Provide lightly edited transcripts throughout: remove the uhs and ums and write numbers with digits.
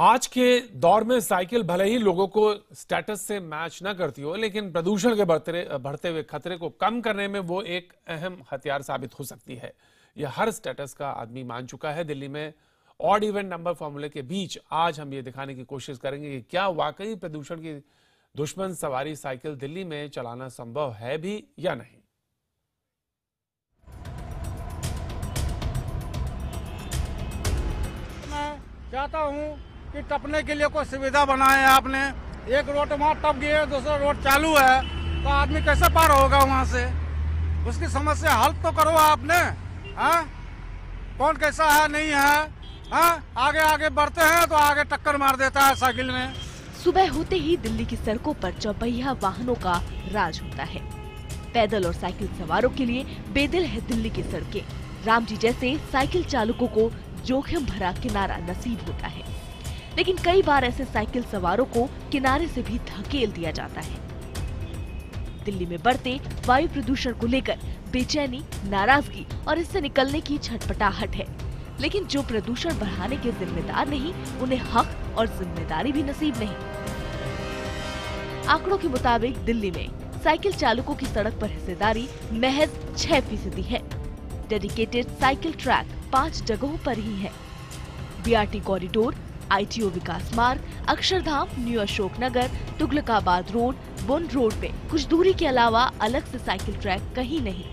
आज के दौर में साइकिल भले ही लोगों को स्टेटस से मैच न करती हो, लेकिन प्रदूषण के बढ़ते हुए खतरे को कम करने में वो एक अहम हथियार साबित हो सकती है। यह हर स्टेटस का आदमी मान चुका है। दिल्ली में ऑड इवन नंबर फॉर्मूले के बीच आज हम ये दिखाने की कोशिश करेंगे कि क्या वाकई प्रदूषण की दुश्मन सवारी साइकिल दिल्ली में चलाना संभव है भी या नहीं। मैं चाहता हूँ कि टपने के लिए कोई सुविधा बनाए आपने। एक रोड वहाँ टप गई है, दूसरा रोड चालू है, तो आदमी कैसे पार होगा वहाँ से? उसकी समस्या हल तो करो आपने। हाँ, कौन कैसा है नहीं है? हाँ, आगे आगे बढ़ते हैं तो आगे टक्कर मार देता है साइकिल में। सुबह होते ही दिल्ली की सड़कों पर चौपहिया वाहनों का राज होता है। पैदल और साइकिल सवारों के लिए बेदिल है दिल्ली की सड़कें। राम जी जैसे साइकिल चालकों को जोखिम भरा किनारा नसीब होता है, लेकिन कई बार ऐसे साइकिल सवारों को किनारे से भी धकेल दिया जाता है। दिल्ली में बढ़ते वायु प्रदूषण को लेकर बेचैनी, नाराजगी और इससे निकलने की छटपटाहट है, लेकिन जो प्रदूषण बढ़ाने के जिम्मेदार नहीं, उन्हें हक और जिम्मेदारी भी नसीब नहीं। आंकड़ों के मुताबिक दिल्ली में साइकिल चालकों की सड़क पर हिस्सेदारी महज 6% है। डेडिकेटेड साइकिल ट्रैक 5 जगहों पर ही है। बीआरटी कॉरिडोर, आईटीओ विकास मार्ग, Akshardham, new Ashok Nagar, Tughlakabad road, बुंड road पे कुछ दूरी के अलावा अलग से साइकिल ट्रैक कहीं नहीं।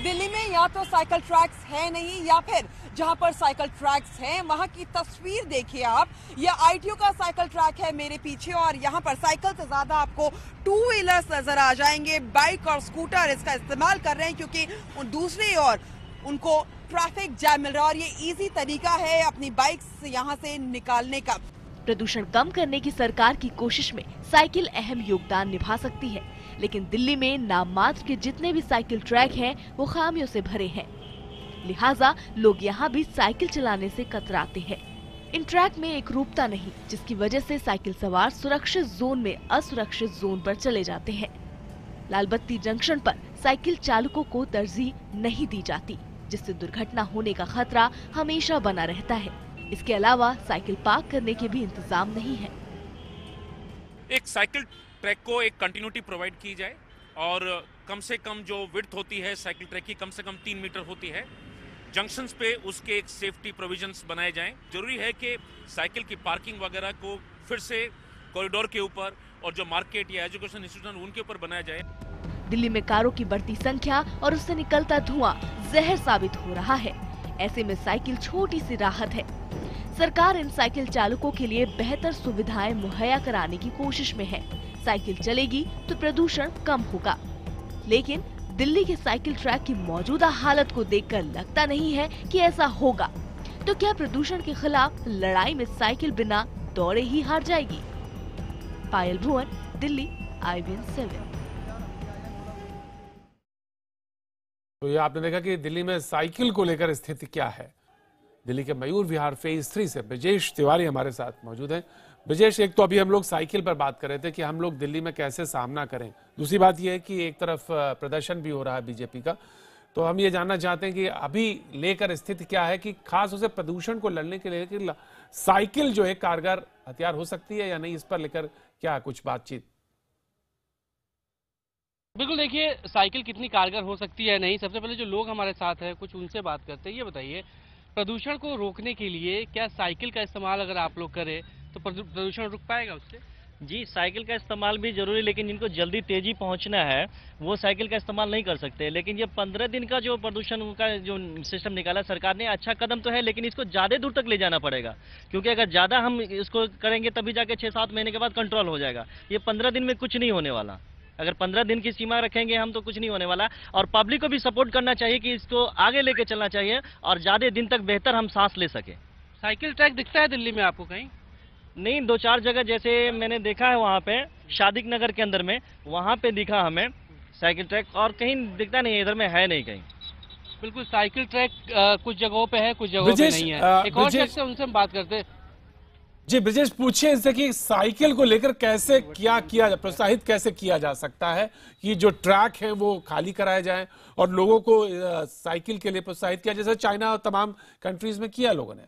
दिल्ली में या तो साइकिल ट्रैक्स है नहीं, या फिर जहां पर साइकिल ट्रैक्स हैं वहां की तस्वीर देखिए आप। ये आईटीओ का साइकिल ट्रैक है मेरे पीछे, और यहां पर साइकिल से ज्यादा आपको टू व्हीलर्स नजर आ जाएंगे। बाइक और स्कूटर इसका इस्तेमाल कर रहे हैं क्योंकि दूसरी ओर उनको ट्रैफिक जैम मिल रहा है, और ये इजी तरीका है अपनी बाइक यहाँ से निकालने का। प्रदूषण कम करने की सरकार की कोशिश में साइकिल अहम योगदान निभा सकती है, लेकिन दिल्ली में नाम मात्र के जितने भी साइकिल ट्रैक हैं, वो खामियों से भरे हैं। लिहाजा लोग यहाँ भी साइकिल चलाने से कतराते हैं। इन ट्रैक में एक रूपता नहीं, जिसकी वजह से साइकिल सवार सुरक्षित जोन में असुरक्षित जोन पर चले जाते हैं। लालबत्ती जंक्शन पर साइकिल चालकों को तरजीह नहीं दी जाती, जिससे दुर्घटना होने का खतरा हमेशा बना रहता है। इसके अलावा साइकिल पार्क करने के भी इंतजाम नहीं है। एक साइकिल ट्रैक को एक कंटिन्यूटी प्रोवाइड की जाए, और कम से कम जो विड्थ होती है साइकिल ट्रैक की, कम से कम 3 मीटर होती है। जंक्शंस पे उसके एक सेफ्टी प्रोविजंस बनाए जाएं। जरूरी है कि साइकिल की पार्किंग वगैरह को फिर से कॉरिडोर के ऊपर और जो मार्केट या एजुकेशन इंस्टीट्यूशन उनके ऊपर बनाया जाए। दिल्ली में कारों की बढ़ती संख्या और उससे निकलता धुआं जहर साबित हो रहा है। ऐसे में साइकिल छोटी सी राहत है। सरकार इन साइकिल चालकों के लिए बेहतर सुविधाएं मुहैया कराने की कोशिश में है। साइकिल चलेगी तो प्रदूषण कम होगा, लेकिन दिल्ली के साइकिल ट्रैक की मौजूदा हालत को देखकर लगता नहीं है कि ऐसा होगा। तो क्या प्रदूषण के खिलाफ लड़ाई में साइकिल बिना दौड़े ही हार जाएगी? पायल भुवन, दिल्ली, IVN 7। तो ये आपने देखा कि दिल्ली में साइकिल को लेकर स्थिति क्या है। दिल्ली के मयूर विहार फेज 3 से ब्रजेश तिवारी हमारे साथ मौजूद हैं। ब्रजेश, एक तो अभी हम लोग साइकिल पर बात कर रहे थे कि हम लोग दिल्ली में कैसे सामना करें, दूसरी बात यह है कि एक तरफ प्रदर्शन भी हो रहा है बीजेपी का, तो हम ये जानना चाहते हैं कि अभी लेकर स्थिति क्या है कि खास उसे प्रदूषण को लड़ने के लिए कि साइकिल जो है कारगर हथियार हो सकती है या नहीं, इस पर लेकर क्या कुछ बातचीत? बिल्कुल, देखिए साइकिल कितनी कारगर हो सकती है नहीं, सबसे पहले जो लोग हमारे साथ हैं कुछ उनसे बात करते हैं। ये बताइए, प्रदूषण को रोकने के लिए क्या साइकिल का इस्तेमाल अगर आप लोग करें तो प्रदूषण रुक पाएगा उससे? जी, साइकिल का इस्तेमाल भी जरूरी, लेकिन जिनको जल्दी तेजी पहुंचना है वो साइकिल का इस्तेमाल नहीं कर सकते। लेकिन ये 15 दिन का जो प्रदूषण का जो सिस्टम निकाला सरकार ने, अच्छा कदम तो है, लेकिन इसको ज़्यादा दूर तक ले जाना पड़ेगा, क्योंकि अगर ज़्यादा हम इसको करेंगे तभी जाके 6-7 महीने के बाद कंट्रोल हो जाएगा। ये 15 दिन में कुछ नहीं होने वाला। अगर 15 दिन की सीमा रखेंगे हम तो कुछ नहीं होने वाला। और पब्लिक को भी सपोर्ट करना चाहिए कि इसको आगे लेके चलना चाहिए और ज़्यादा दिन तक बेहतर हम सांस ले सके। साइकिल ट्रैक दिखता है दिल्ली में आपको कहीं? नहीं, 2-4 जगह जैसे मैंने देखा है, वहाँ पे शादिक नगर के अंदर में वहाँ पे दिखा हमें साइकिल ट्रैक, और कहीं दिखता नहीं है, इधर में है नहीं कहीं। बिल्कुल, साइकिल ट्रैक कुछ जगहों पे है, कुछ जगहों पे नहीं है। एक और शख्स से उनसे हम बात करते हैं। जी ब्रजेश, पूछिए इनसे कि साइकिल को लेकर कैसे प्रोत्साहित कैसे किया जा सकता है कि जो ट्रैक है वो खाली कराए जाएं और लोगों को साइकिल के लिए प्रोत्साहित किया, जैसे चाइना और तमाम कंट्रीज में किया लोगों ने।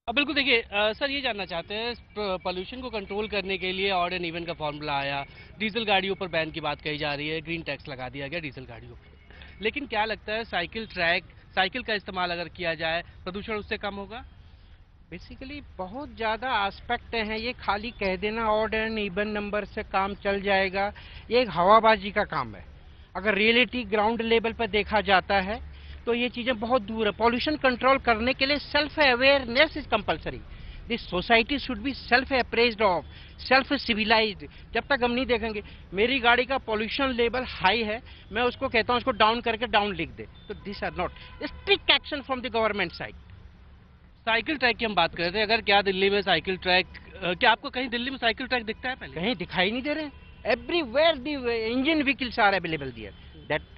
बिल्कुल देखिए सर ये जानना चाहते हैं पोल्यूशन को कंट्रोल करने के लिए ऑड एंड इवन का फॉर्मूला आया, डीजल गाड़ियों पर बैन की बात कही जा रही है, ग्रीन टैक्स लगा दिया गया डीजल गाड़ियों पर, लेकिन क्या लगता है साइकिल का इस्तेमाल अगर किया जाए प्रदूषण उससे कम होगा? बेसिकली बहुत ज़्यादा एस्पेक्ट हैं, ये खाली कह देना ऑड एंड इवन नंबर से काम चल जाएगा, ये एक हवाबाजी का काम है। अगर रियलिटी ग्राउंड लेवल पर देखा जाता है तो ये चीज़ें बहुत दूर है। पॉल्यूशन कंट्रोल करने के लिए self awareness is compulsory. This society should be self appraised of, self civilised. जब तक हम नहीं देखेंगे मेरी गाड़ी का पॉल्यूशन लेवल हाई है, मैं उसको कहता हूँ उसको डाउन करके डाउन लिख दे, तो this are not strict action from the government side. Cycle track की हम बात कर रहे थे, अगर क्या दिल्ली में साइकिल ट्रैक, क्या आपको कहीं दिल्ली में साइकिल ट्रैक दिखता है? पहले कहीं दिखाई नहीं दे रहे। Everywhere the engine vehicles are available there. That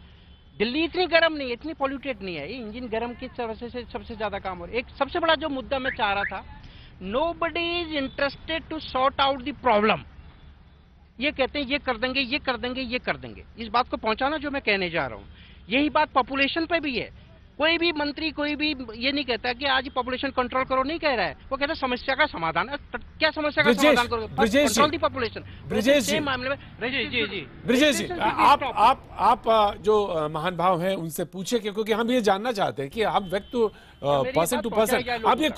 Delhi इतनी गर्म नहीं है, इतनी पॉल्यूटेड नहीं है, ये इंजन गर्म की वजह से सबसे ज्यादा काम हो रहा है। एक सबसे बड़ा जो मुद्दा मैं चाह रहा था, nobody is interested to sort out the problem. ये कहते हैं ये कर देंगे, ये कर देंगे, ये कर देंगे। इस बात को पहुंचाना जो मैं कहने जा रहा हूँ, यही बात पॉपुलेशन पे भी है। कोई भी मंत्री कोई भी ये नहीं कहता कि आज पॉपुलेशन कंट्रोल करो, नहीं कह रहा है, वो कहता है समस्या का समाधान। क्या समस्या का समाधान करोगे? Control the population. Brijesh ji, मामले में ब्रिजेश जी, आप जो महान भाव हैं उनसे पूछे, क्योंकि हम ये जानना चाहते हैं कि हम व्यक्त पर्सन टू पर्सन, आप ये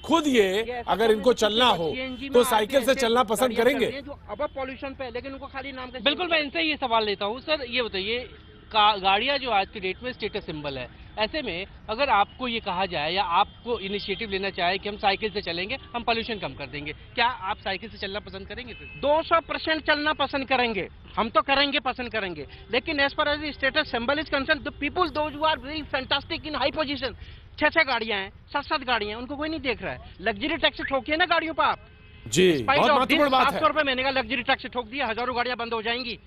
खुद ये अगर इनको चलना हो तो साइकिल से चलना पसंद करेंगे? जो अब पॉल्यूशन पे, लेकिन उनको खाली नाम का। बिल्कुल, मैं इनसे ये सवाल लेता हूँ सर, ये बताइए गाड़ियां जो आज की डेट में स्टेटस सिंबल है, ऐसे में अगर आपको ये कहा जाए या आपको इनिशिएटिव लेना चाहे कि हम साइकिल से चलेंगे, हम पोल्यूशन कम कर देंगे, क्या आप साइकिल से चलना पसंद करेंगे? 200% चलना पसंद करेंगे, हम तो करेंगे, पसंद करेंगे, लेकिन as far as status symbol is concern, the people those who are very fantastic in high position, 6 गाड़ियां हैं, 7 गाड़ियां हैं, उनको कोई नहीं देख रहा है। लग्जरी टैक्सी ठोकिए ना गाड़ियों पर आप जी, बहुत महत्वपूर्ण बात है। 700 रुपए महीने का लग्जरी टैक्सी ठोक दिया, हजारों गाड़ियां बंद हो जाएंगी।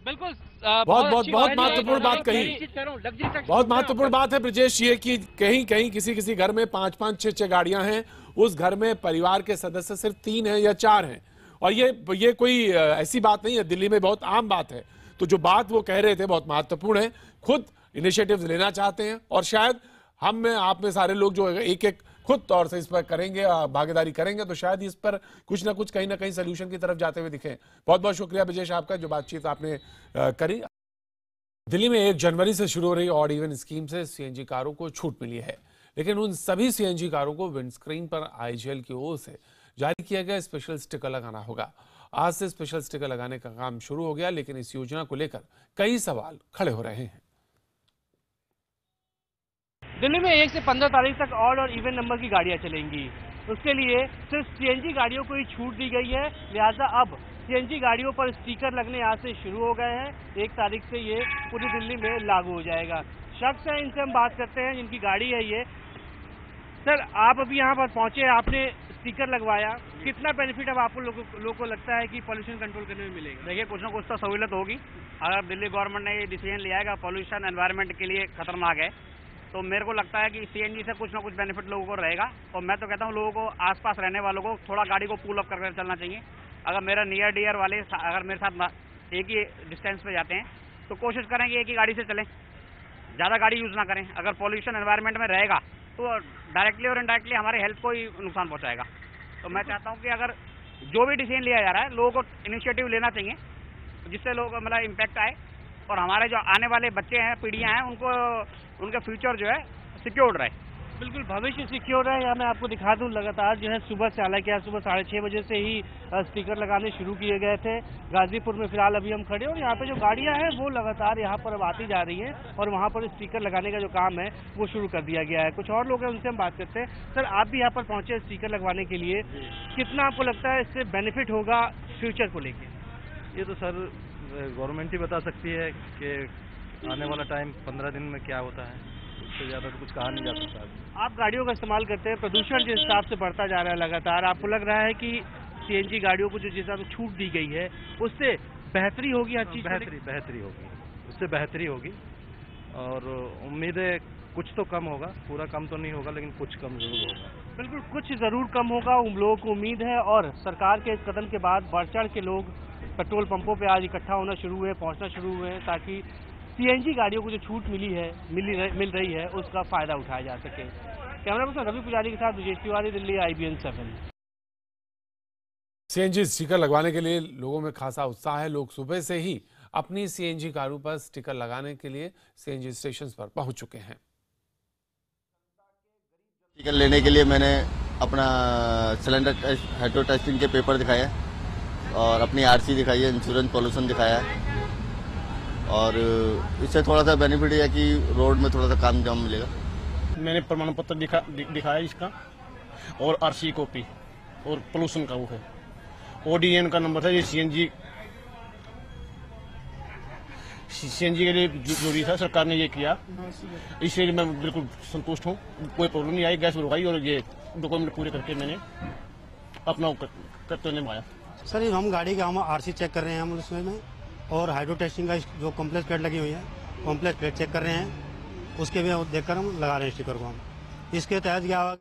बिल्कुल, बहुत महत्वपूर्ण बात कही, बहुत महत्वपूर्ण बात है ब्रजेश ये कि कहीं किसी घर में 5-5, 6-6 गाड़ियां हैं, उस घर में परिवार के सदस्य सिर्फ 3 हैं या 4 हैं, और ये कोई ऐसी बात नहीं है, दिल्ली में बहुत आम बात है। तो जो बात वो कह रहे थे बहुत महत्वपूर्ण है, खुद इनिशिएटिव लेना चाहते हैं, और शायद हम में आप में सारे लोग जो एक खुद तौर से इस पर करेंगे, भागीदारी करेंगे, तो शायद इस पर कुछ ना कुछ कहीं ना कहीं सोल्यूशन की तरफ जाते हुए दिखे। बहुत बहुत शुक्रिया ब्रजेश आपका, जो बातचीत आपने करी। दिल्ली में 1 जनवरी से शुरू हो रही ऑड इवन स्कीम से सीएनजी कारों को छूट मिली है, लेकिन उन सभी सीएनजी कारों को विंडस्क्रीन पर आईजीएल की ओर से जारी किया गया स्पेशल स्टिकर लगाना होगा। आज से स्पेशल स्टिकर लगाने का काम शुरू हो गया, लेकिन इस योजना को लेकर कई सवाल खड़े हो रहे हैं। दिल्ली में 1 से 15 तारीख तक ऑड और इवन नंबर की गाड़ियां चलेंगी। उसके लिए सिर्फ सीएनजी गाड़ियों को ही छूट दी गई है, लिहाजा अब सीएनजी गाड़ियों पर स्टिकर लगने आज से शुरू हो गए हैं। 1 तारीख से ये पूरी दिल्ली में लागू हो जाएगा। शख्स है, इनसे हम बात करते हैं, जिनकी गाड़ी है ये। सर, आप अभी यहाँ पर पहुंचे, आपने स्टिकर लगवाया, कितना बेनिफिट अब आपको लोगों को लगता है कि पॉल्यूशन कंट्रोल करने में मिलेगा? देखिए, कुछ ना कुछ तो सहूलियत होगी। अगर दिल्ली गवर्नमेंट ने ये डिसीजन लिया है कि पॉल्यूशन एनवायरनमेंट के लिए खतरनाक है, तो मेरे को लगता है कि सीएनजी से कुछ ना कुछ बेनिफिट लोगों को रहेगा। और मैं तो कहता हूँ लोगों को, आसपास रहने वालों को थोड़ा गाड़ी को पुल अप करके चलना चाहिए। अगर मेरा नियर डियर वाले अगर मेरे साथ एक ही डिस्टेंस पे जाते हैं, तो कोशिश करें कि एक ही गाड़ी से चलें, ज़्यादा गाड़ी यूज़ ना करें। अगर पॉल्यूशन एनवायरनमेंट में रहेगा तो डायरेक्टली और इनडायरेक्टली हमारे हेल्थ को ही नुकसान पहुँचाएगा। तो मैं चाहता हूँ कि अगर जो भी डिसीजन लिया जा रहा है, लोगों को इनिशिएटिव लेना चाहिए, जिससे लोग मतलब इम्पैक्ट आए, और हमारे जो आने वाले बच्चे हैं, पीढ़ियां हैं, उनका फ्यूचर जो है सिक्योर्ड रहे। बिल्कुल, भविष्य सिक्योर है। यहाँ मैं आपको दिखा दूं, लगातार जो है सुबह से, हालांकि आज सुबह 6:30 बजे से ही स्टिकर लगाने शुरू किए गए थे। गाजीपुर में फिलहाल अभी हम खड़े, और यहाँ पे जो गाड़ियाँ हैं वो लगातार यहाँ पर अब आती जा रही हैं, और वहाँ पर स्टिकर लगाने का जो काम है वो शुरू कर दिया गया है। कुछ और लोग हैं, उनसे हम बात करते हैं। सर, आप भी यहाँ पर पहुँचे स्टिकर लगवाने के लिए, कितना आपको लगता है इससे बेनिफिट होगा फ्यूचर को लेके? ये तो सर गवर्नमेंट ही बता सकती है कि आने वाला टाइम 15 दिन में क्या होता है, उससे ज़्यादा तो कुछ कहा नहीं जा सकता। आप गाड़ियों का इस्तेमाल करते हैं, प्रदूषण जिस हिसाब से बढ़ता जा रहा है लगातार, आपको लग रहा है कि सीएनजी गाड़ियों को जो जिस हिसाब से छूट दी गई है उससे बेहतरी होगी? हर चीज़ बेहतरी होगी, उससे बेहतरी होगी, और उम्मीद है कुछ तो कम होगा, पूरा कम तो नहीं होगा, लेकिन कुछ कम जरूर होगा। बिल्कुल, कुछ ज़रूर कम होगा, लोगों को उम्मीद है। और सरकार के इस कदम के बाद बढ़ चढ़ के लोग पेट्रोल पंपों पे आज इकट्ठा होना शुरू हुए, पहुंचना शुरू हुए हैं, ताकि सीएनजी गाड़ियों को जो छूट मिल रही है उसका फायदा उठाया जा सके। कैमरा पर्सन रवि पुजारी के साथ Brajesh Tiwari, Delhi, IBN 7। CNG sticker लगवाने के लिए लोगों में खासा उत्साह है। लोग सुबह से ही अपनी सीएनजी कारों पर स्टिकर लगाने के लिए सीएनजी स्टेशन पर पहुंच चुके हैं। स्टिकर लेने के लिए मैंने अपना सिलेंडर हाइड्रो टेस्टिंग के पेपर दिखाए और अपनी आरसी दिखाई है, इंश्योरेंस पॉल्यूशन दिखाया है और इससे थोड़ा सा बेनिफिट है कि रोड में थोड़ा सा काम जाम मिलेगा। मैंने प्रमाण पत्र दिखाया इसका और आरसी कॉपी और पोल्यूशन का वो है, ODN का नंबर था। ये सीएनजी के लिए जरूरी था, सरकार ने ये किया, इसलिए मैं बिल्कुल संतुष्ट हूँ। कोई प्रॉब्लम नहीं आई, गैस रुकाई और ये डॉक्यूमेंट पूरे करके मैंने अपना करते निभाया। सर ये हम गाड़ी का हम आरसी चेक कर रहे हैं, हम उसमें में और हाइड्रो टेस्टिंग का जो कॉम्प्लेक्स प्लेट लगी हुई है, कॉम्प्लेक्स प्लेट चेक कर रहे हैं, उसके भी देखकर हम लगा रहे हैं स्टिकर को। हम इसके तहत क्या